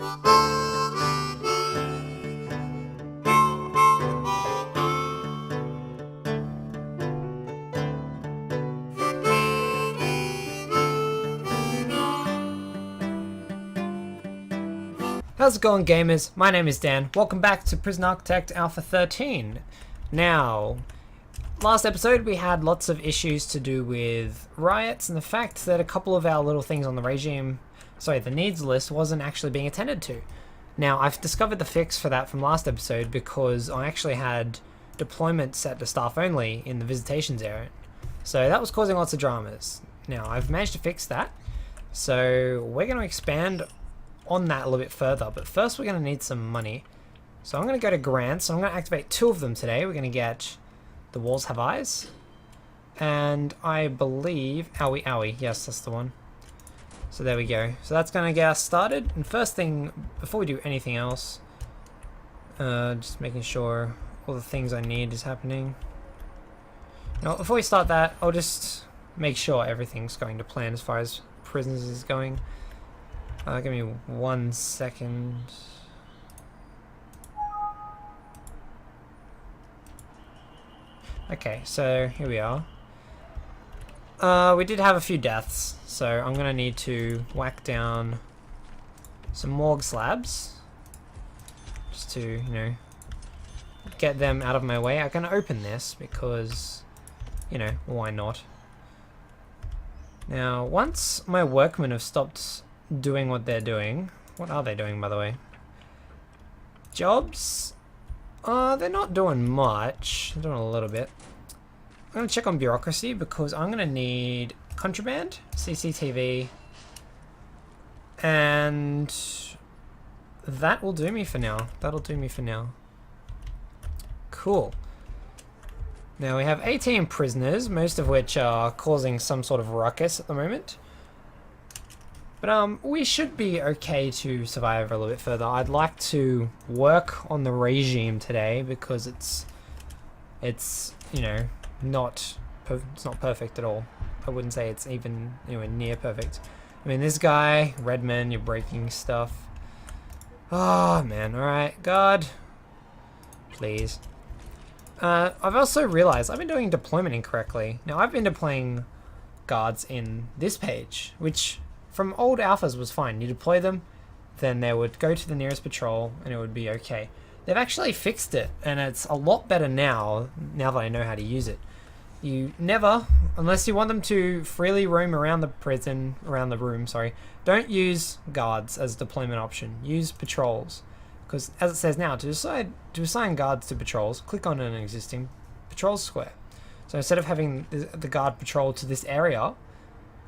How's it going, gamers? My name is Dan. Welcome back to Prison Architect Alpha 13. Now, last episode we had lots of issues to do with riots and the fact that a couple of our little things on the needs list wasn't actually being attended to. Now, I've discovered the fix for that from last episode because I actually had deployment set to staff only in the visitations area. So that was causing lots of dramas. Now, I've managed to fix that. So we're going to expand on that a little bit further, but first we're going to need some money. So I'm going to go to grants, and I'm going to activate 2 of them today. We're going to get the walls have eyes, and I believe owie, yes, that's the one. So there we go. So that's going to get us started. And first thing, before we do anything else, just making sure all the things I need is happening. Now, before we start that, I'll just make sure everything's going to plan as far as prisons is going. Give me 1 second. Okay, so here we are. We did have a few deaths, so I'm gonna need to whack down some morgue slabs just to, you know, get them out of my way. I'm gonna open this because, you know, why not? Now, once my workmen have stopped doing what they're doing. What are they doing, by the way? Jobs? They're not doing much. They're doing a little bit. I'm going to check on bureaucracy because I'm going to need contraband, CCTV, and that will do me for now. That'll do me for now. Cool. Now we have 18 prisoners, most of which are causing some sort of ruckus at the moment. But we should be okay to survive a little bit further. I'd like to work on the regime today because it's you know it's not perfect at all. I wouldn't say it's even anywhere near perfect. I mean, this guy Redman, you're breaking stuff. Oh man, all right, God, please. I've also realized I've been doing deployment incorrectly. Now I've been deploying guards in this page, which from old alphas was fine. You deploy them, then they would go to the nearest patrol and it would be okay. They've actually fixed it and it's a lot better now that I know how to use it. You never, unless you want them to freely roam around the prison, around the room, sorry, don't use guards as a deployment option. Use patrols. Because as it says now, to assign guards to patrols, click on an existing patrol square. So instead of having the guard patrol to this area,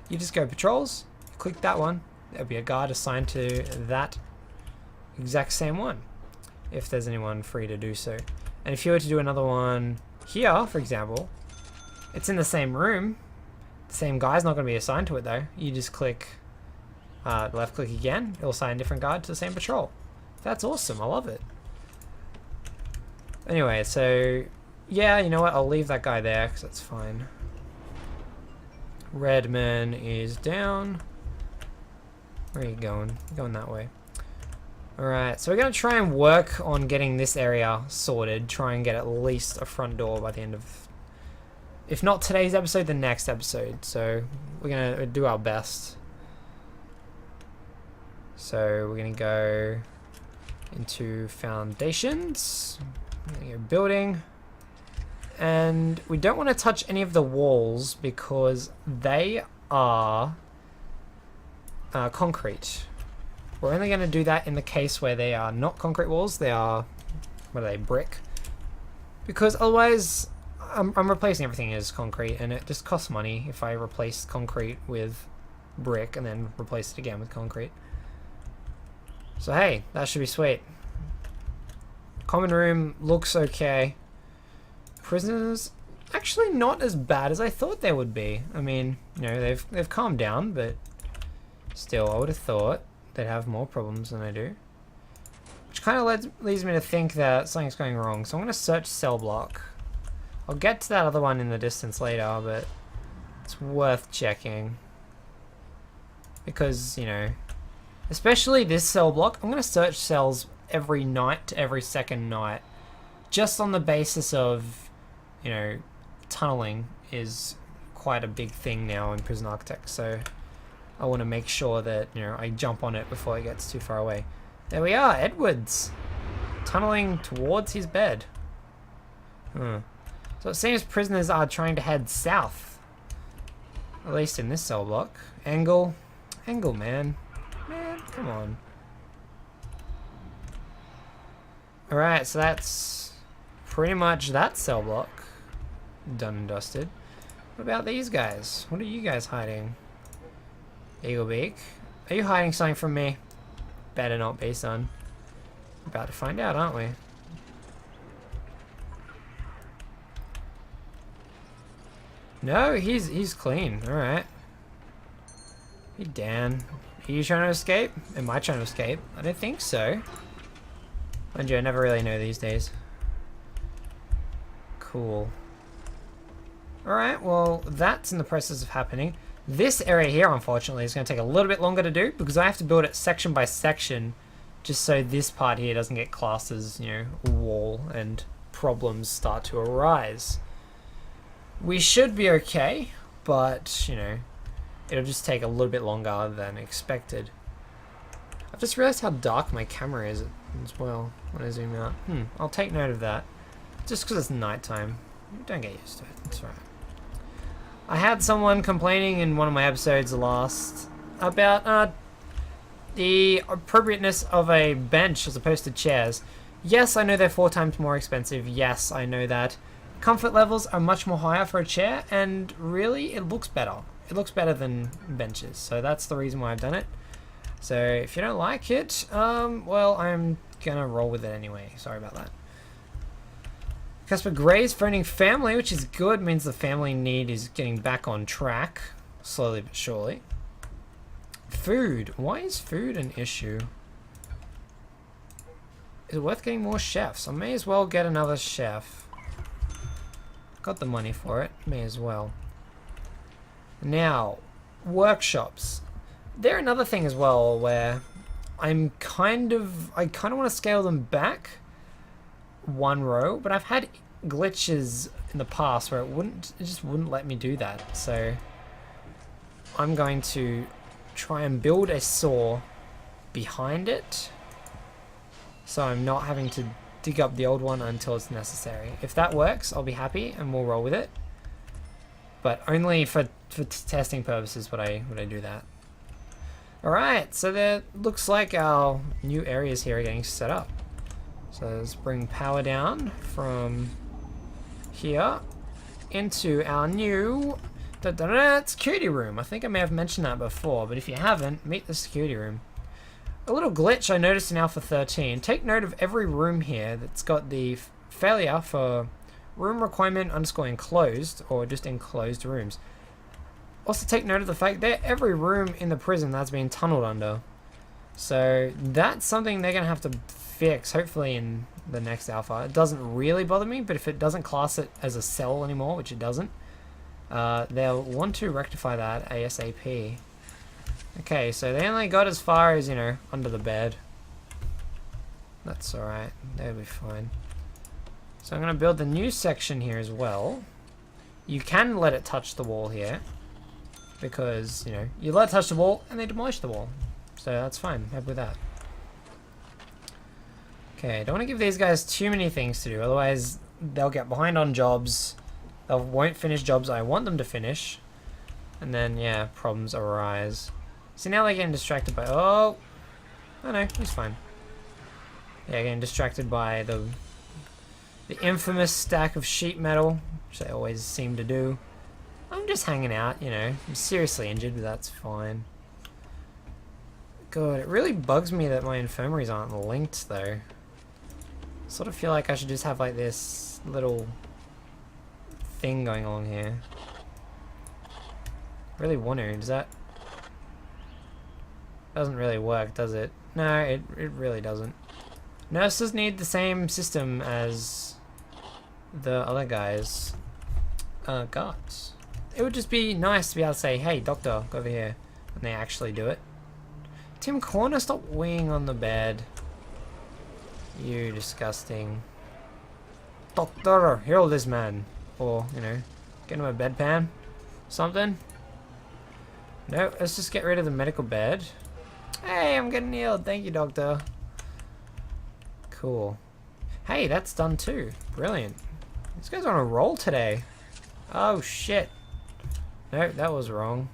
you just go patrols, click that one, there'll be a guard assigned to that exact same one, if there's anyone free to do so. And if you were to do another one here, for example, it's in the same room, the same guy's not going to be assigned to it though. You just click left click again, it'll assign a different guard to the same patrol. That's awesome, I love it. Anyway, so yeah, you know what, I'll leave that guy there because that's fine. Redman is down. Where are you going? You're going that way. Alright, so we're going to try and work on getting this area sorted. Try and get at least a front door by the end of, if not today's episode, the next episode. So we're going to do our best. So we're going to go into foundations. We're going to go building. And we don't want to touch any of the walls because they are concrete. We're only going to do that in the case where they are not concrete walls. They are, what are they, brick? Because otherwise I'm replacing everything as concrete and it just costs money if I replace concrete with brick and then replace it again with concrete. So hey, that should be sweet. Common room looks okay. Prisoners, actually not as bad as I thought they would be. I mean, you know, they've calmed down, but still, I would have thought they'd have more problems than I do. Which kind of leads me to think that something's going wrong. So I'm going to search cell block. I'll get to that other one in the distance later, but it's worth checking. Because, you know, Especially this cell block. I'm going to search cells every night to every second night. Just on the basis of, you know, tunneling is quite a big thing now in Prison Architect. So I want to make sure that, you know, I jump on it before it gets too far away. There we are, Edwards. Tunneling towards his bed. So it seems prisoners are trying to head south. At least in this cell block. Angle, man. Man, come on. Alright, so that's pretty much that cell block. Done and dusted. What about these guys? What are you guys hiding? Eaglebeak. Are you hiding something from me? Better not be, son. About to find out, aren't we? No, he's clean. Alright. Hey, Dan. Are you trying to escape? Am I trying to escape? I don't think so. Mind you, I never really know these days. Cool. Alright, well, that's in the process of happening. This area here, unfortunately, is going to take a little bit longer to do because I have to build it section by section just so this part here doesn't get classed as, you know, a wall and problems start to arise. We should be okay, but, you know, it'll just take a little bit longer than expected. I've just realized how dark my camera is as well when I zoom out. I'll take note of that. Just because it's nighttime. Don't get used to it. It's right. I had someone complaining in one of my episodes last about the appropriateness of a bench as opposed to chairs. Yes, I know they're 4 times more expensive. Yes, I know that. Comfort levels are much more higher for a chair, and really, it looks better. It looks better than benches, so that's the reason why I've done it. So if you don't like it, well, I'm gonna roll with it anyway. Sorry about that. Casper Gray's phoning family, which is good, means the family need is getting back on track, slowly but surely. Food. Why is food an issue? Is it worth getting more chefs? I may as well get another chef. Got the money for it, may as well. Now, workshops. They're another thing as well where I kind of want to scale them back one row, but I've had glitches in the past where it just wouldn't let me do that. So I'm going to try and build a saw behind it so I'm not having to dig up the old one until it's necessary. If that works, I'll be happy and we'll roll with it. But only for testing purposes would I do that. Alright, so there looks like our new areas here are getting set up. So let's bring power down from here into our new security room. I think I may have mentioned that before, but if you haven't, meet the security room. A little glitch I noticed in Alpha 13. Take note of every room here that's got the failure for room requirement _ enclosed, or just enclosed rooms. Also take note of the fact that every room in the prison that's been tunneled under. So that's something they're going to have to fix, hopefully in the next alpha. It doesn't really bother me, but if it doesn't class it as a cell anymore, which it doesn't, they'll want to rectify that ASAP. Okay, so they only got as far as, you know, under the bed. That's alright, they'll be fine. So I'm going to build the new section here as well. You can let it touch the wall here, because, you know, you let it touch the wall and they demolish the wall. So that's fine, happy with that. Okay, I don't want to give these guys too many things to do, otherwise they'll get behind on jobs. They won't finish jobs I want them to finish. And then, yeah, problems arise. See, now they're getting distracted by... Oh no, he's fine. Yeah, getting distracted by the infamous stack of sheet metal, which they always seem to do. I'm just hanging out, you know. I'm seriously injured, but that's fine. God, it really bugs me that my infirmaries aren't linked, though. I sort of feel like I should just have, like, this little thing going on here. Really want to. Does that... Doesn't really work, does it? No, it really doesn't. Nurses need the same system as the other guys. Guards. It would just be nice to be able to say, hey, doctor, go over here. And they actually do it. Tim Corner, stop weeing on the bed. You disgusting. Doctor, heal this man. Or, you know, get him a bedpan. Something. No, let's just get rid of the medical bed. Hey, I'm getting healed. Thank you, doctor. Cool. Hey, that's done too. Brilliant. This guy's on a roll today. Oh, shit. No, that was wrong.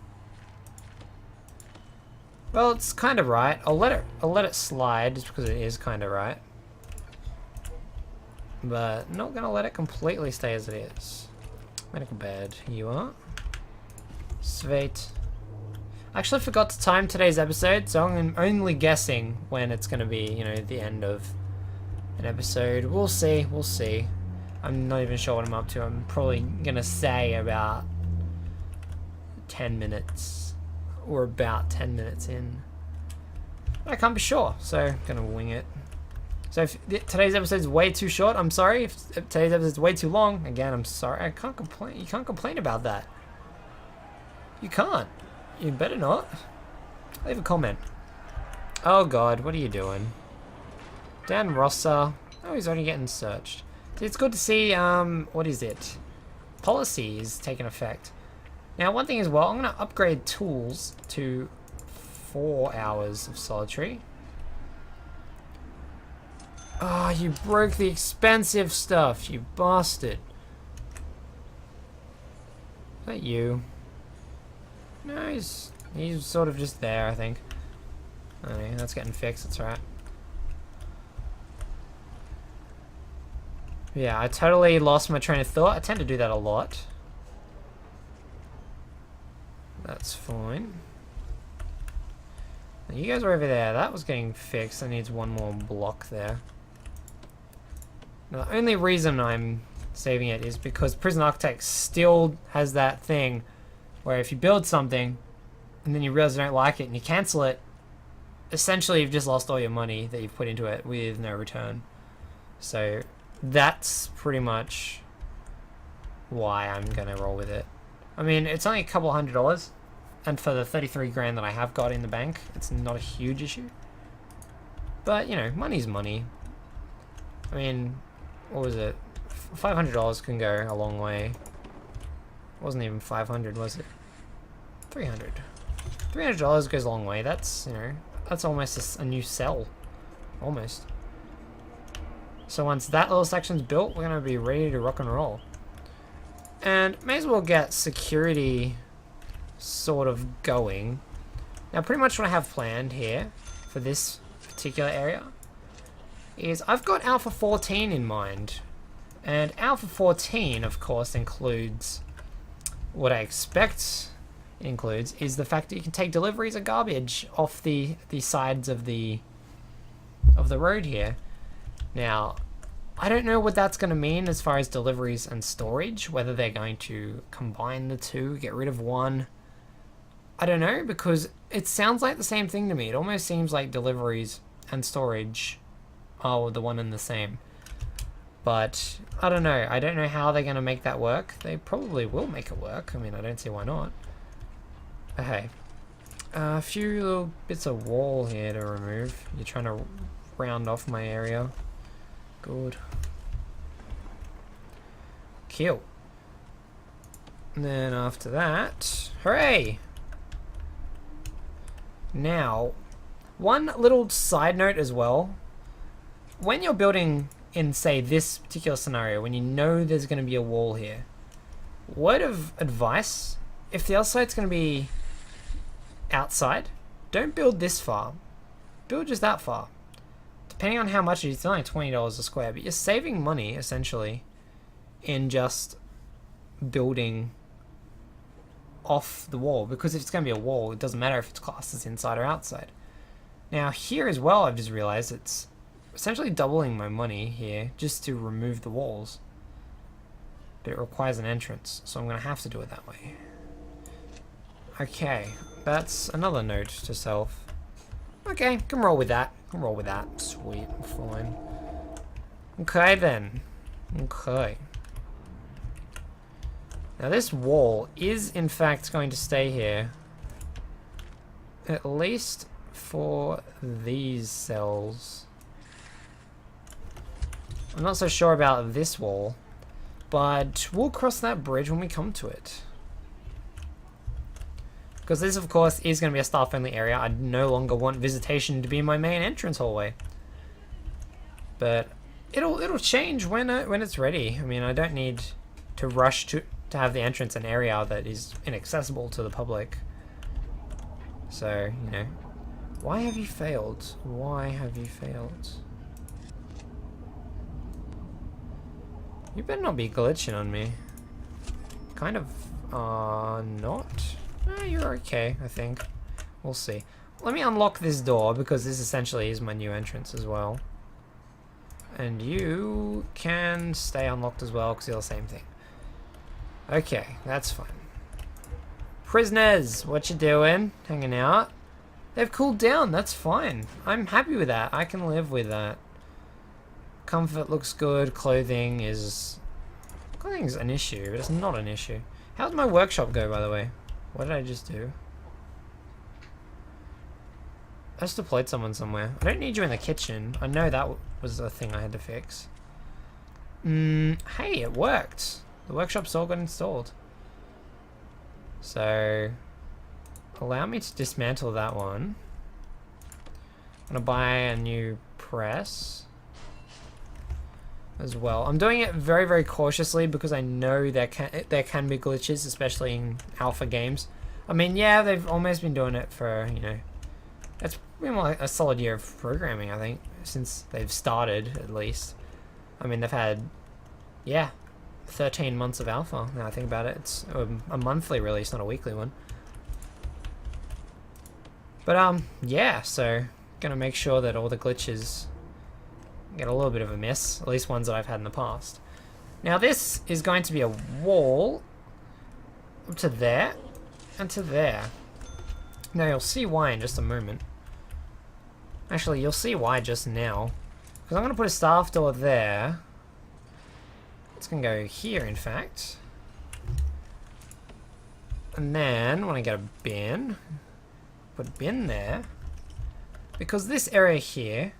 Well, it's kind of right. I'll let it slide just because it is kind of right. But not gonna let it completely stay as it is. Medical bed, you are. Sweet. I actually forgot to time today's episode, so I'm only guessing when it's gonna be, you know, the end of an episode. We'll see, we'll see. I'm not even sure what I'm up to. I'm probably gonna say about 10 minutes. Or about 10 minutes in. I can't be sure, so I'm gonna wing it. So if today's episode is way too short, I'm sorry. If today's episode is way too long, again, I'm sorry. I can't complain. You can't complain about that. You can't. You better not. Leave a comment. Oh God, what are you doing? Dan Rosser. Oh, he's already getting searched. It's good to see, what is it? Policy is taking effect. Now, one thing as well, I'm going to upgrade tools to 4 hours of solitary. Oh, you broke the expensive stuff, you bastard. Is that you? No, he's sort of just there, I think. Oh, yeah, that's getting fixed, that's right. Yeah, I totally lost my train of thought. I tend to do that a lot. That's fine. Now you guys are over there. That was getting fixed. That needs one more block there. Now, the only reason I'm saving it is because Prison Architect still has that thing where if you build something and then you realize you don't like it and you cancel it, essentially you've just lost all your money that you've put into it with no return. So that's pretty much why I'm gonna roll with it. I mean, it's only a couple $100, and for the 33 grand that I have got in the bank, it's not a huge issue. But, you know, money's money. I mean, what was it? $500 can go a long way. It wasn't even 500, was it? 300. $300 goes a long way. That's, you know, that's almost a new cell. Almost. So once that little section's built, we're going to be ready to rock and roll. And may as well get security sort of going. Now pretty much what I have planned here for this particular area is I've got Alpha 14 in mind. And Alpha 14 of course includes what I expect it includes is the fact that you can take deliveries of garbage off the sides of the road here. Now I don't know what that's going to mean as far as deliveries and storage, whether they're going to combine the two, get rid of one. I don't know, because it sounds like the same thing to me. It almost seems like deliveries and storage are the one and the same. But I don't know. I don't know how they're going to make that work. They probably will make it work. I mean, I don't see why not. But hey, a few little bits of wall here to remove. You're trying to round off my area. Good. Kill. And then after that, hooray! Now, one little side note as well. When you're building in, say, this particular scenario, when you know there's going to be a wall here, word of advice, if the other side's going to be outside, don't build this far. Build just that far. Depending on how much it is, it's only $20 a square, but you're saving money, essentially, in just building off the wall. Because if it's going to be a wall, it doesn't matter if it's classed as inside or outside. Now, here as well, I've just realized it's essentially doubling my money here just to remove the walls. But it requires an entrance, so I'm going to have to do it that way. Okay, that's another note to self. Okay, can roll with that. Can roll with that. Sweet, fine. Okay then. Okay. Now this wall is in fact going to stay here at least for these cells. I'm not so sure about this wall, but we'll cross that bridge when we come to it. Because this, of course, is going to be a staff-only area. I no longer want visitation to be my main entrance hallway. But it'll change when it's ready. I mean, I don't need to rush to have the entrance an area that is inaccessible to the public. So, you know, why have you failed? Why have you failed? You better not be glitching on me. Kind of, not. You're okay, I think. We'll see. Let me unlock this door, because this essentially is my new entrance as well. And you can stay unlocked as well, because you're the same thing. Okay, that's fine. Prisoners, what you doing? Hanging out? They've cooled down, that's fine. I'm happy with that. I can live with that. Comfort looks good. Clothing's an issue, but it's not an issue. How did my workshop go, by the way? What did I just do? I just deployed someone somewhere. I don't need you in the kitchen. I know that was a thing I had to fix. Hey, it worked. The workshop's all got installed. So, allow me to dismantle that one. I'm gonna buy a new press as well. I'm doing it very, very cautiously because I know there can be glitches, especially in alpha games. I mean, yeah, they've almost been doing it for, you know, it's been like a solid year of programming, I think, since they've started, at least. I mean, they've had, yeah, 13 months of alpha, now I think about it. It's a monthly release, not a weekly one. But, yeah, so, gonna make sure that all the glitches get a little bit of a miss, at least ones that I've had in the past. Now this is going to be a wall up to there and to there. Now you'll see why in just a moment. Actually, you'll see why just now. Because I'm going to put a staff door there. It's going to go here, in fact. And then, when I get a bin, put a bin there. Because this area here,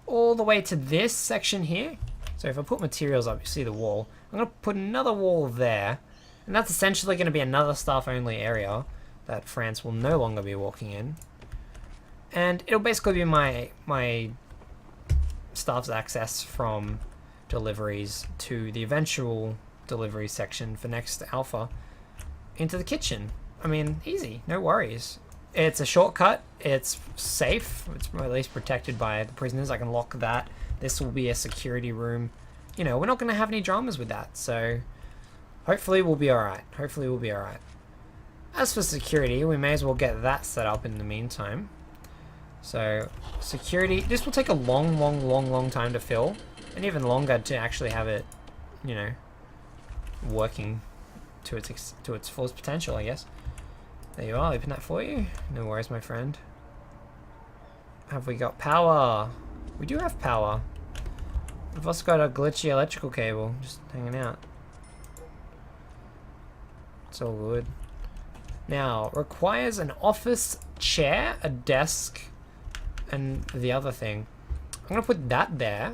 all the way to this section here. So if I put materials up, you see the wall. I'm going to put another wall there. And that's essentially going to be another staff-only area that France will no longer be walking in. And it'll basically be my staff's access from deliveries to the eventual delivery section for next alpha into the kitchen. I mean, easy, no worries. It's a shortcut, it's safe, it's at least protected by the prisoners. I can lock that. This will be a security room. You know, we're not going to have any dramas with that, so hopefully we'll be alright. Hopefully we'll be alright. As for security, we may as well get that set up in the meantime. So, security, this will take a long time to fill, and even longer to actually have it, you know, working to its fullest potential, I guess. There you are, open that for you. No worries, my friend. Have we got power? We do have power. We've also got a glitchy electrical cable just hanging out. It's all good. Now, requires an office chair, a desk, and the other thing. I'm going to put that there.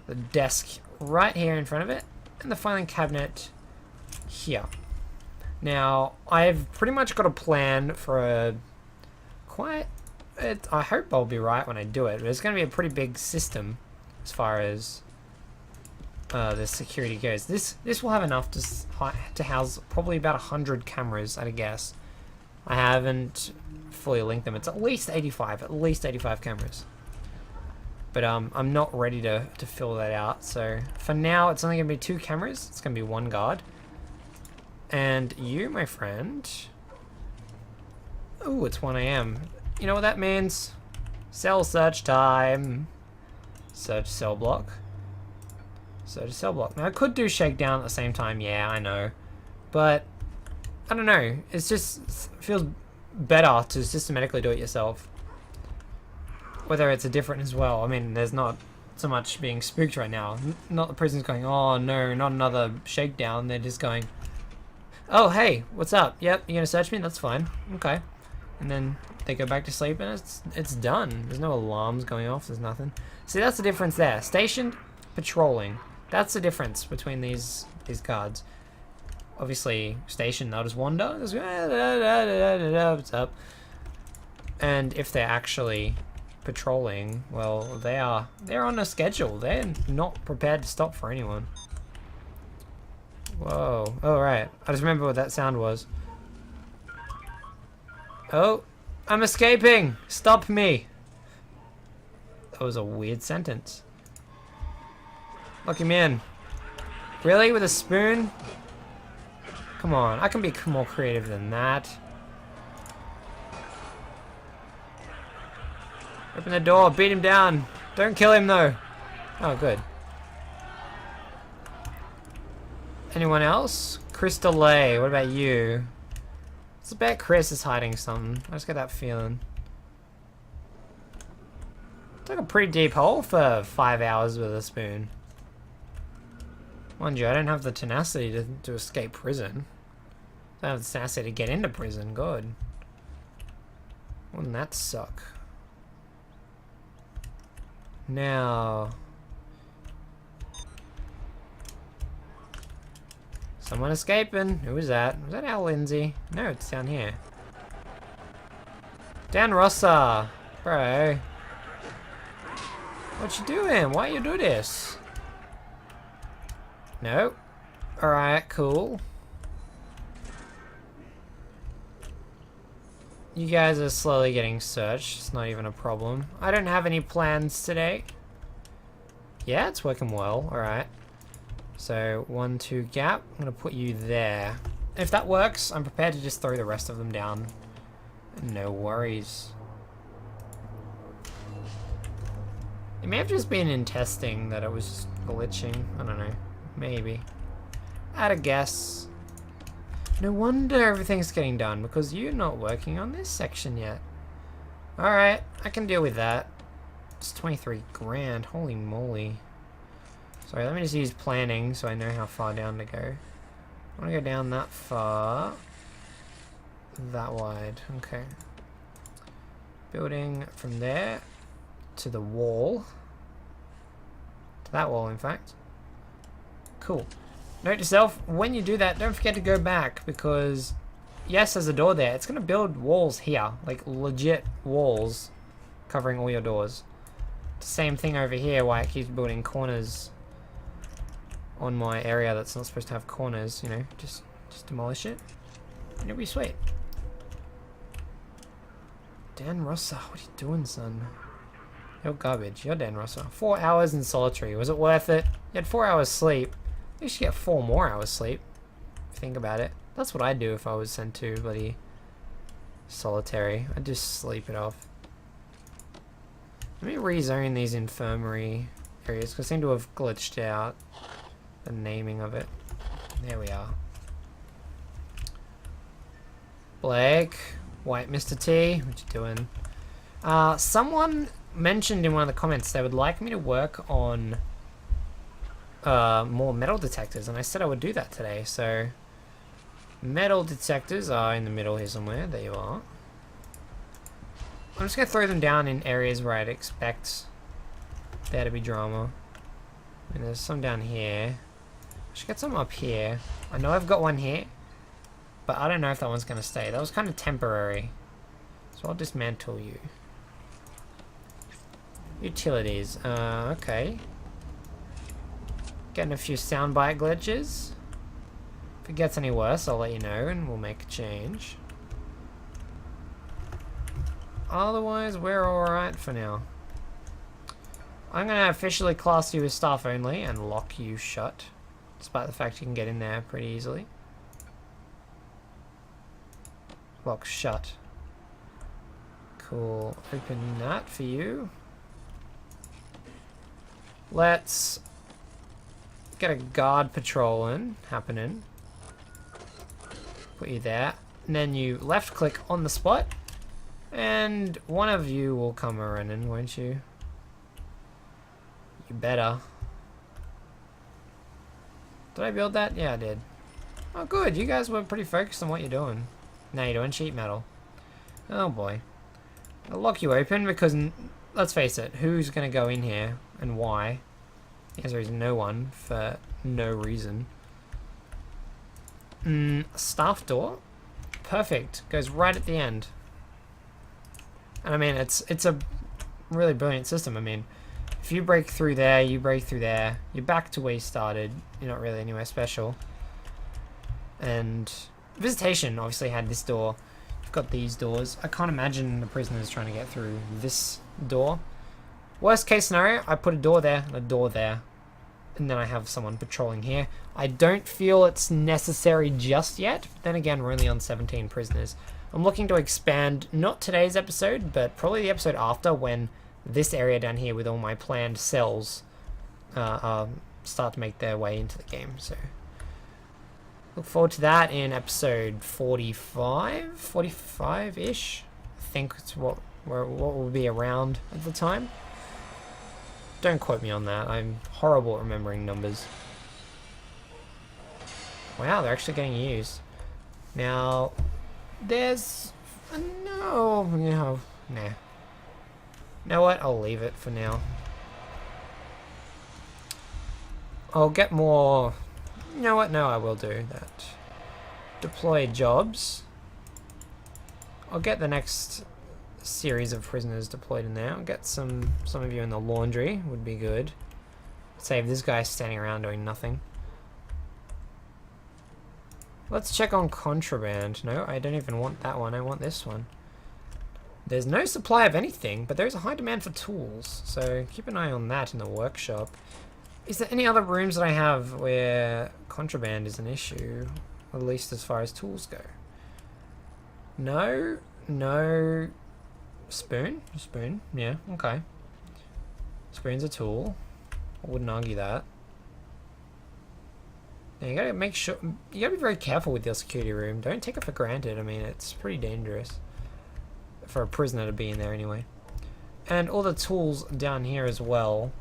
The desk right here in front of it, and the filing cabinet here. Now, I've pretty much got a plan for a I hope I'll be right when I do it, but it's going to be a pretty big system as far as the security goes. This will have enough to house probably about 100 cameras at a guess. I haven't fully linked them. It's at least 85 cameras. But I'm not ready to fill that out. So for now, it's only going to be 2 cameras. It's going to be 1 guard. And you, my friend. Ooh, it's 1 AM. You know what that means? Cell search time. Search cell block. Search cell block. Now I could do shakedown at the same time. Yeah, I know. But I don't know. It's just feels better to systematically do it yourself. Whether it's a different as well. I mean, there's not so much being spooked right now. Not the prison's going, oh no, not another shakedown. They're just going, oh hey, what's up? Yep, you're gonna search me? That's fine. Okay. and then they go back to sleep, and it's done. There's no alarms going off. There's nothing. See, that's the difference there. Stationed, patrolling. That's the difference between these guards. Obviously, stationed, they'll just wander. Just, what's up? And if they're actually patrolling, well, they're on a schedule. They're not prepared to stop for anyone. Whoa. Oh, right. I just remember what that sound was. Oh, I'm escaping! Stop me! That was a weird sentence. Lock him in. Really? With a spoon? Come on, I can be more creative than that. Open the door, beat him down. Don't kill him though. Oh, good. Anyone else? Crystal Lay, what about you? It's a bet Chris is hiding something. I just got that feeling. It's like a pretty deep hole for 5 hours with a spoon. Mind you, I don't have the tenacity to escape prison. I don't have the tenacity to get into prison. God. Wouldn't that suck? Now... someone escaping. Who is that? Was that Al Lindsay? No, it's down here. Dan Rossa! Bro. What you doing? Why you do this? No. Alright, cool. You guys are slowly getting searched. It's not even a problem. I don't have any plans today. Yeah, it's working well. Alright. So, 1, 2 gap. I'm going to put you there. If that works, I'm prepared to just throw the rest of them down. No worries. It may have just been in testing that it was glitching. I don't know. Maybe. I had a guess. No wonder everything's getting done, because you're not working on this section yet. Alright, I can deal with that. It's 23 grand. Holy moly. Sorry, let me just use planning so I know how far down to go. I want to go down that far. That wide. Okay. Building from there to the wall. To that wall, in fact. Cool. Note to self, when you do that, don't forget to go back, because yes, there's a door there. It's going to build walls here. Like legit walls covering all your doors. Same thing over here, why it keeps building corners on my area that's not supposed to have corners, you know, just demolish it and it'll be sweet. Dan Rossa, what are you doing, son? You're garbage. You're Dan Rossa. 4 hours in solitary. Was it worth it? You had 4 hours sleep. You should get 4 more hours sleep. Think about it. That's what I'd do if I was sent to bloody solitary. I'd just sleep it off. Let me rezone these infirmary areas, because I seem to have glitched out the naming of it. There we are. Blake, White Mr. T, what you doing? Someone mentioned in one of the comments they would like me to work on more metal detectors, and I said I would do that today. So metal detectors are in the middle here somewhere. There you are. I'm just going to throw them down in areas where I'd expect there to be drama. And there's some down here. I should get some up here. I know I've got one here, but I don't know if that one's going to stay. That was kind of temporary. So I'll dismantle you. Utilities. Okay. Getting a few soundbite glitches. If it gets any worse, I'll let you know and we'll make a change. Otherwise, we're alright for now. I'm going to officially class you as staff only and lock you shut, despite the fact you can get in there pretty easily. Lock shut. Cool. Open that for you. Let's get a guard patrolling happening. Put you there. And then you left click on the spot. And one of you will come running, won't you? You better. Did I build that? Yeah, I did. Oh, good. You guys were pretty focused on what you're doing. Now you're doing sheet metal. Oh boy. I'll lock you open because, let's face it, who's going to go in here and why? The answer is no one for no reason. Staff door? Perfect. Goes right at the end. And I mean, it's a really brilliant system. I mean, if you break through there, you break through there, you're back to where you started. You're not really anywhere special. And visitation obviously had this door. You've got these doors. I can't imagine the prisoners trying to get through this door. Worst case scenario, I put a door there, and a door there, and then I have someone patrolling here. I don't feel it's necessary just yet. But then again, we're only on 17 prisoners. I'm looking to expand, not today's episode, but probably the episode after, when this area down here with all my planned cells start to make their way into the game. So look forward to that in episode 45-ish. I think it's what will be around at the time. Don't quote me on that. I'm horrible at remembering numbers. Wow, they're actually getting used. Now, there's... no, nah. You know what? I'll leave it for now. I'll get more... You know what? No, I will do that. Deploy jobs. I'll get the next series of prisoners deployed in there. I'll get some of you in the laundry. Would be good. Save this guy standing around doing nothing. Let's check on contraband. No, I don't even want that one. I want this one. There's no supply of anything, but there's a high demand for tools. So keep an eye on that in the workshop. Is there any other rooms that I have where contraband is an issue? At least as far as tools go. No. No. Spoon? Spoon. Yeah, okay. Spoon's a tool. I wouldn't argue that. Now you gotta make sure... You gotta be very careful with your security room. Don't take it for granted. I mean, it's pretty dangerous. For a prisoner to be in there anyway. And all the tools down here as well.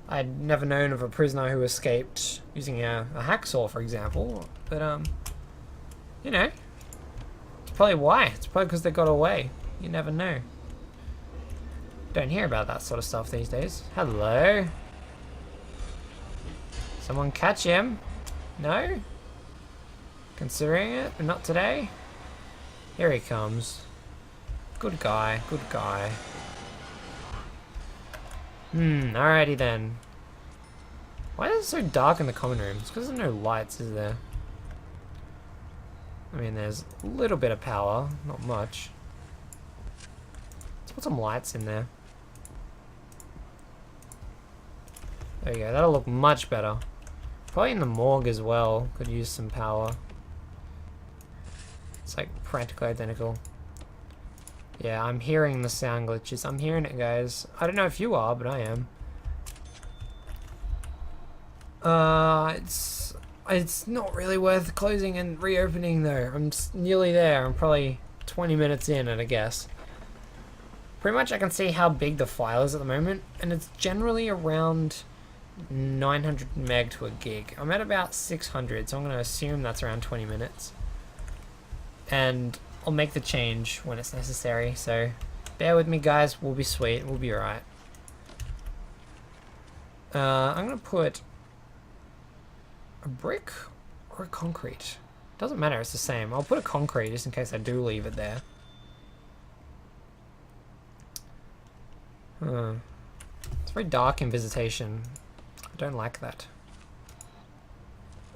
I'd never known of a prisoner who escaped using a hacksaw, for example. But, you know. It's probably why. It's probably because they got away. You never know. Don't hear about that sort of stuff these days. Hello. Someone catch him. No? Considering it, but not today. Here he comes. Good guy, good guy. Alrighty then. Why is it so dark in the common room? It's because there's no lights, is there? I mean, there's a little bit of power, not much. Let's put some lights in there. There you go, that'll look much better. Probably in the morgue as well, could use some power. It's like practically identical. Yeah, I'm hearing the sound glitches. I'm hearing it, guys. I don't know if you are, but I am. It's not really worth closing and reopening though. I'm nearly there. I'm probably 20 minutes in at a guess. Pretty much I can see how big the file is at the moment, and it's generally around 900 meg to a gig. I'm at about 600, so I'm going to assume that's around 20 minutes. And I'll make the change when it's necessary, so bear with me guys, we'll be sweet, we'll be alright. I'm going to put a brick or a concrete. Doesn't matter, it's the same. I'll put a concrete just in case I do leave it there. It's very dark in visitation. I don't like that.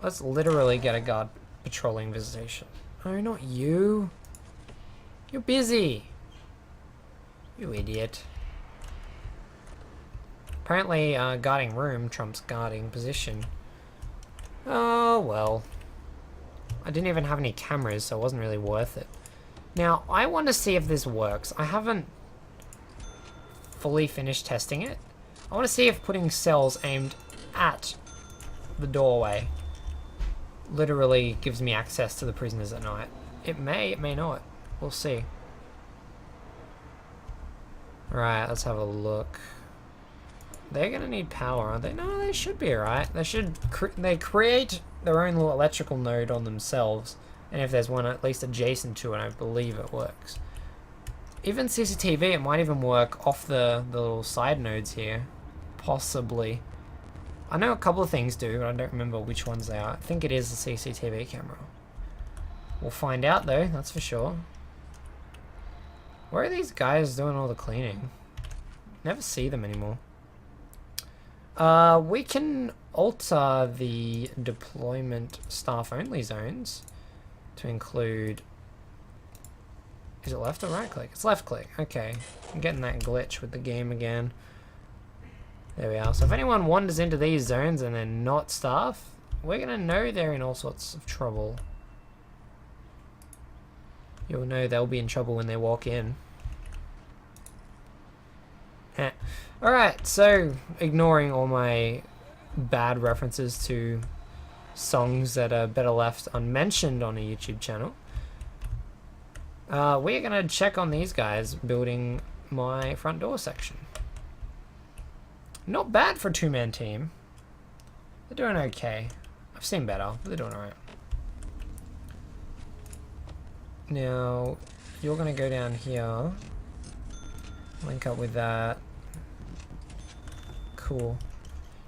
Let's literally get a guard patrolling visitation. Oh, not you. You're busy. You idiot. Apparently, guarding room trumps guarding position. Oh, well. I didn't even have any cameras, so it wasn't really worth it. Now, I want to see if this works. I haven't fully finished testing it. I want to see if putting cells aimed at the doorway literally gives me access to the prisoners at night. It may not. We'll see. Alright, let's have a look. They're gonna need power, aren't they? No, they should be alright. They create their own little electrical node on themselves, and if there's one at least adjacent to it, I believe it works. Even CCTV, it might even work off the little side nodes here. Possibly. I know a couple of things do, but I don't remember which ones they are. I think it is the CCTV camera. We'll find out though, that's for sure. Where are these guys doing all the cleaning? Never see them anymore. We can alter the deployment staff only zones to include... Is it left or right click? It's left click. Okay. I'm getting that glitch with the game again. There we are. So if anyone wanders into these zones and they're not staff, we're going to know they're in all sorts of trouble. You'll know they'll be in trouble when they walk in. Alright, so ignoring all my bad references to songs that are better left unmentioned on a YouTube channel, we're going to check on these guys building my front door section. Not bad for a two-man team. They're doing okay. I've seen better, but they're doing alright. Now, you're going to go down here. Link up with that. Cool.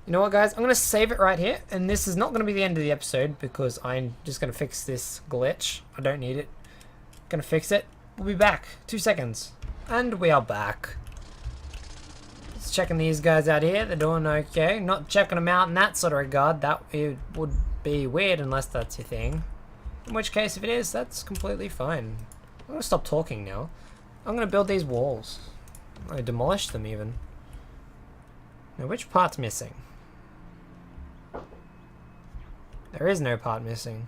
You know what, guys? I'm going to save it right here. And this is not going to be the end of the episode because I'm just going to fix this glitch. I don't need it. Going to fix it. We'll be back. 2 seconds. And we are back. Just checking these guys out here. They're doing okay. Not checking them out in that sort of regard. That it would be weird unless that's your thing. In which case, if it is, that's completely fine. I'm going to stop talking now. I'm going to build these walls. I demolished them even. Now, which part's missing? There is no part missing.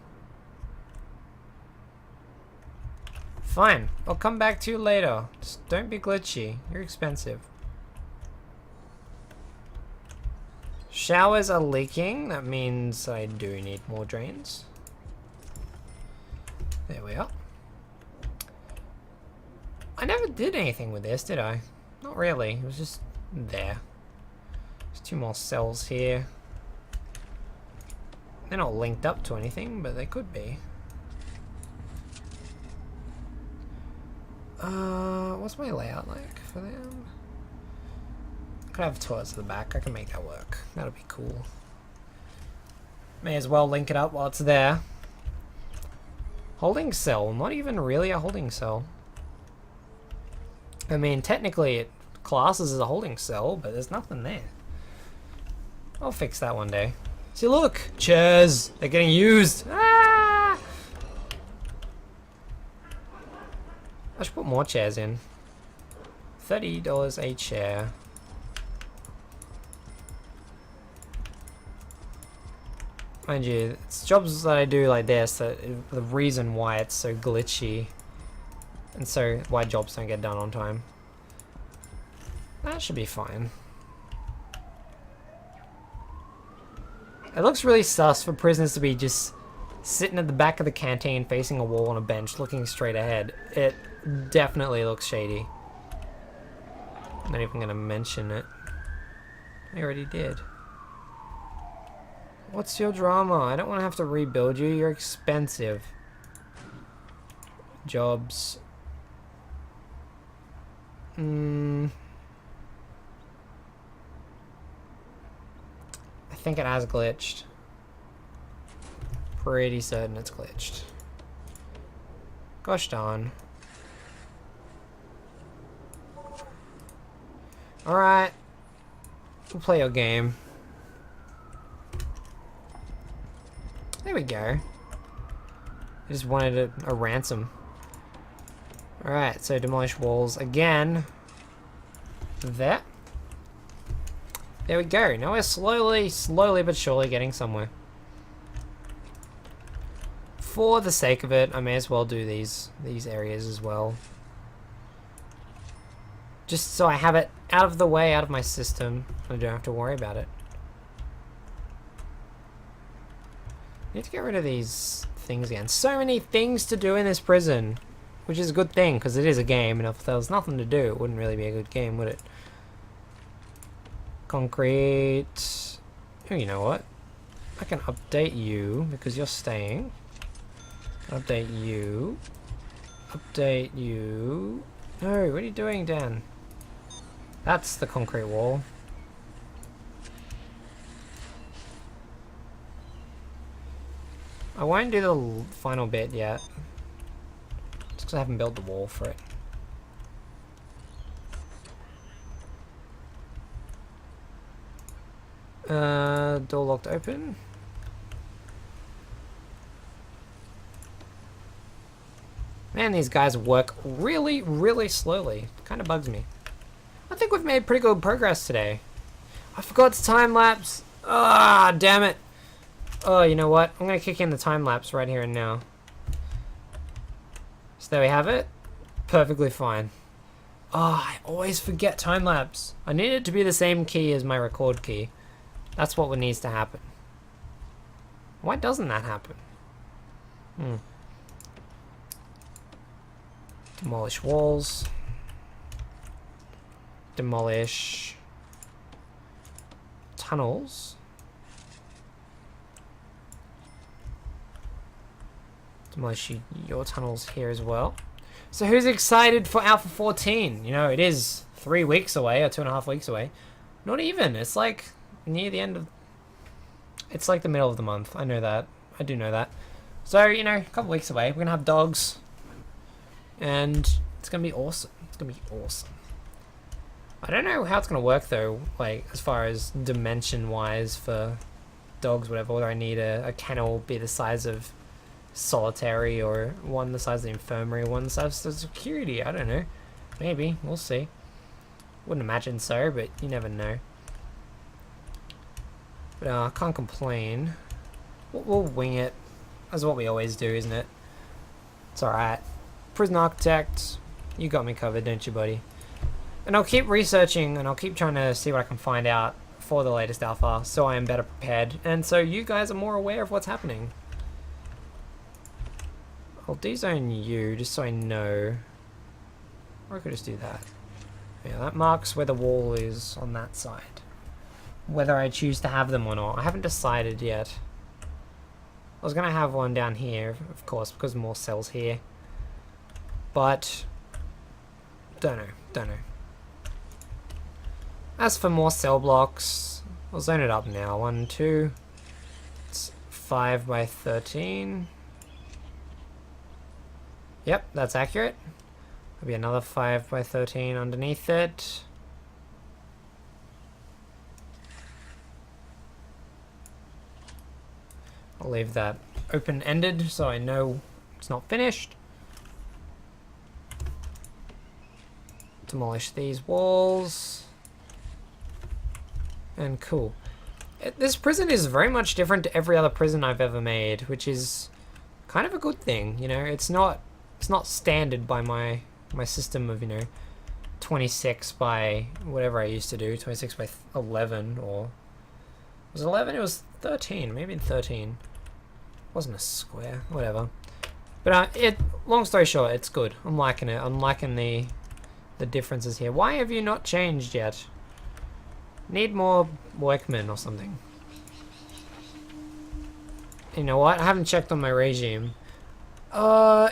Fine. I'll come back to you later. Just don't be glitchy. You're expensive. Showers are leaking. That means I do need more drains. There we are. I never did anything with this, did I? Not really. It was just there. There's 2 more cells here. They're not linked up to anything, but they could be. What's my layout like for them? Could have toilets at the back. I can make that work. That'll be cool. May as well link it up while it's there. Holding cell. Not even really a holding cell. I mean, technically it classes as a holding cell, but there's nothing there. I'll fix that one day. See, look! Chairs! They're getting used! Ah! I should put more chairs in. $30 a chair. Mind you, it's jobs that I do like this that the reason why it's so glitchy. And so why jobs don't get done on time. That should be fine. It looks really sus for prisoners to be just sitting at the back of the canteen facing a wall on a bench looking straight ahead. It definitely looks shady. I'm not even gonna mention it. I already did. What's your drama? I don't want to have to rebuild you. You're expensive. Jobs. I think it has glitched. Pretty certain it's glitched. Gosh darn. Alright. We'll play your game. There we go. I just wanted a ransom. Alright, so demolish walls again. There. There we go. Now we're slowly but surely getting somewhere. For the sake of it, I may as well do these areas as well. Just so I have it out of the way, out of my system. I don't have to worry about it. Need to get rid of these things again. So many things to do in this prison. Which is a good thing, because it is a game, and if there was nothing to do, it wouldn't really be a good game, would it? Concrete. Oh, you know what? I can update you, because you're staying. Update you. Update you. No, what are you doing, Dan? That's the concrete wall. I won't do the final bit yet. Just because I haven't built the wall for it. Door locked open. Man, these guys work really, really slowly. Kind of bugs me. I think we've made pretty good progress today. I forgot to time lapse. Ah, damn it. Oh, you know what? I'm going to kick in the time lapse right here and now. So there we have it. Perfectly fine. Oh, I always forget time lapse. I need it to be the same key as my record key. That's what needs to happen. Why doesn't that happen? Demolish walls. Demolish tunnels. Demolish your tunnels here as well. So who's excited for Alpha 14? You know, it is 3 weeks away, or 2.5 weeks away. Not even. It's like near the end of... It's like the middle of the month. I know that. I do know that. So, you know, a couple weeks away. We're going to have dogs. And it's going to be awesome. It's going to be awesome. I don't know how it's going to work, though, like, as far as dimension-wise for dogs, whatever. Whether I need a kennel be the size of solitary, or one the size of the infirmary, one the size of security. I don't know. Maybe. We'll see. Wouldn't imagine so, but you never know. But I can't complain. We'll wing it. That's what we always do, isn't it? It's alright. Prison Architect, you got me covered, don't you, buddy? And I'll keep researching, and I'll keep trying to see what I can find out for the latest alpha, so I am better prepared, and so you guys are more aware of what's happening. I'll de-zone you, just so I know. Or I could just do that. Yeah, that marks where the wall is on that side. Whether I choose to have them or not. I haven't decided yet. I was going to have one down here, of course, because more cells here. But, don't know. As for more cell blocks, I'll zone it up now. 1, 2, it's 5 by 13. Yep, that's accurate. There'll be another 5 by 13 underneath it. I'll leave that open-ended so I know it's not finished. Demolish these walls. And cool. This prison is very much different to every other prison I've ever made, which is kind of a good thing, you know. It's not standard by my system of, you know, 26 by whatever I used to do, 26 by 11, or was it 11? It was 13, maybe 13. Wasn't a square, whatever. But long story short, it's good. I'm liking it. I'm liking the differences here. Why have you not changed yet? Need more workmen or something. You know what? I haven't checked on my regime.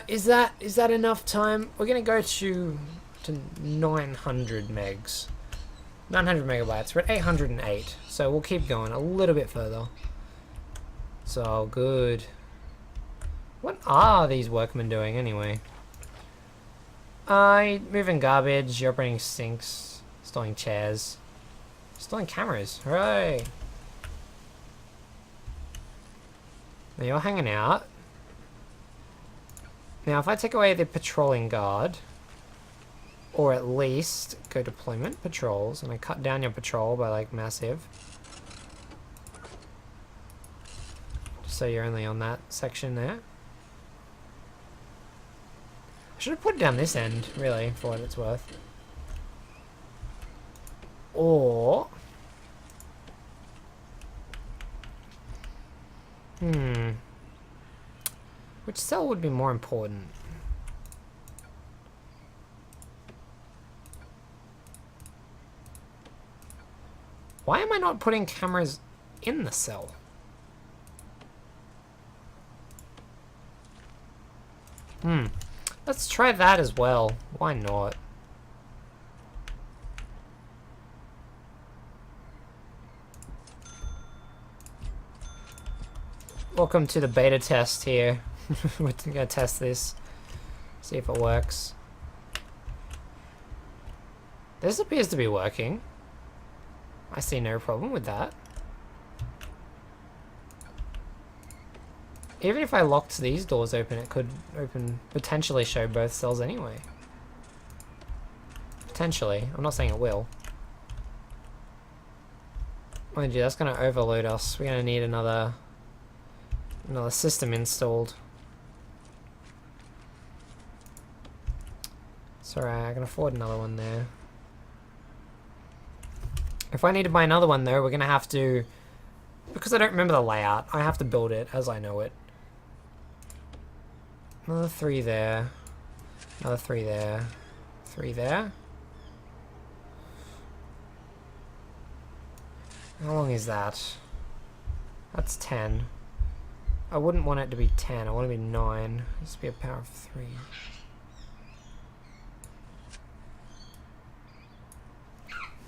Is that enough time? We're gonna go to 900 megs. 900 megabytes. We're at 808, so we'll keep going a little bit further. So good. What are these workmen doing anyway? Moving garbage, you're operating sinks, installing chairs, installing cameras. Hooray! Now you're hanging out. Now if I take away the patrolling guard, or at least go deployment patrols, and I cut down your patrol by like massive, just so you're only on that section there. I should have put it down this end, really, for what it's worth. Or... which cell would be more important? Why am I not putting cameras in the cell? Let's try that as well. Why not? Welcome to the beta test here. We're gonna test this, see if it works. This appears to be working. I see no problem with that. Even if I locked these doors open, it could potentially show both cells anyway. Potentially. I'm not saying it will. Mind you, that's going to overload us. We're going to need another system installed. It's alright, I can afford another one there. If I need to buy another one though, we're going to have to, because I don't remember the layout, I have to build it as I know it. Another 3 there. Another 3 there. 3 there. How long is that? That's 10. I wouldn't want it to be 10, I want it to be 9. It needs to be a power of 3.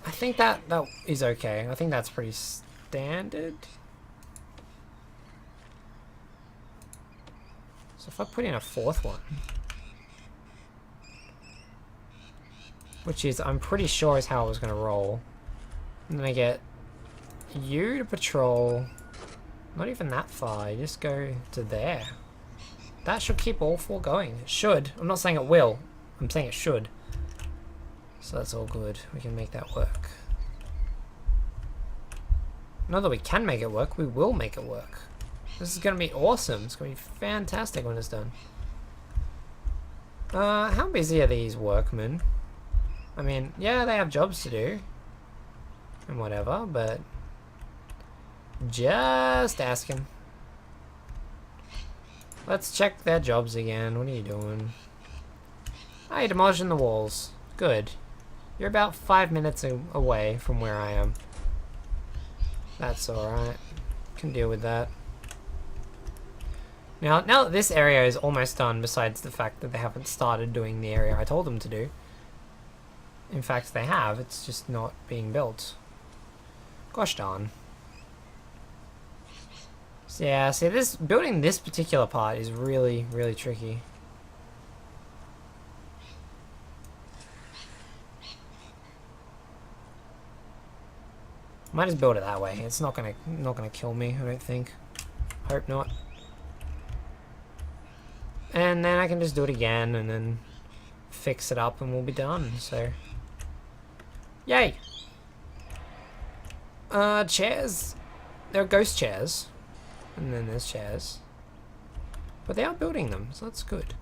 I think that is okay. I think that's pretty standard. So if I put in a 4th one, which is, I'm pretty sure is how I was going to roll, and then I get you to patrol, not even that far, you just go to there. That should keep all 4 going. It should. I'm not saying it will, I'm saying it should. So that's all good. We can make that work. Not that we can make it work, we will make it work. This is going to be awesome. It's going to be fantastic when it's done. How busy are these workmen? I mean, yeah, they have jobs to do. And whatever, but... just asking. Let's check their jobs again. What are you doing? Oh, you're demolishing the walls. Good. You're about 5 minutes away from where I am. That's alright. Can deal with that. Now that this area is almost done, besides the fact that they haven't started doing the area I told them to do. In fact, they have. It's just not being built. Gosh darn. So yeah, see, building this particular part is really, really tricky. Might just build it that way. It's not gonna kill me, I don't think. Hope not. And then I can just do it again and then fix it up and we'll be done, so. Yay! Chairs. There are ghost chairs. And then there's chairs. But they are building them, so that's good.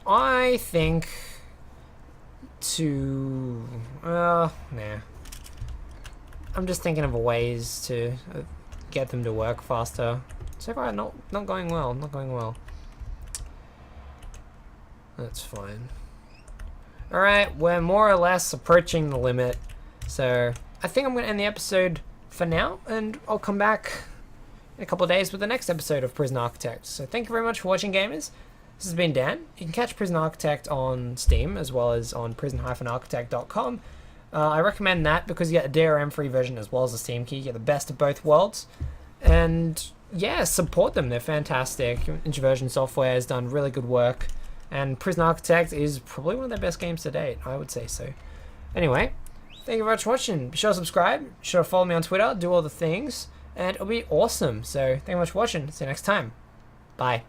I think nah. I'm just thinking of ways to get them to work faster. So far, not going well, not going well. That's fine. Alright, we're more or less approaching the limit. So, I think I'm going to end the episode for now, and I'll come back in a couple of days with the next episode of Prison Architect. So thank you very much for watching, gamers. This has been Dan. You can catch Prison Architect on Steam, as well as on prison-architect.com. I recommend that because you get a DRM-free version as well as a Steam key. You get the best of both worlds. And yeah, support them. They're fantastic. Introversion Software has done really good work. And Prison Architect is probably one of their best games to date. I would say so. Anyway, thank you very much for watching. Be sure to subscribe. Be sure to follow me on Twitter. Do all the things. And it'll be awesome. So thank you very much for watching. See you next time. Bye.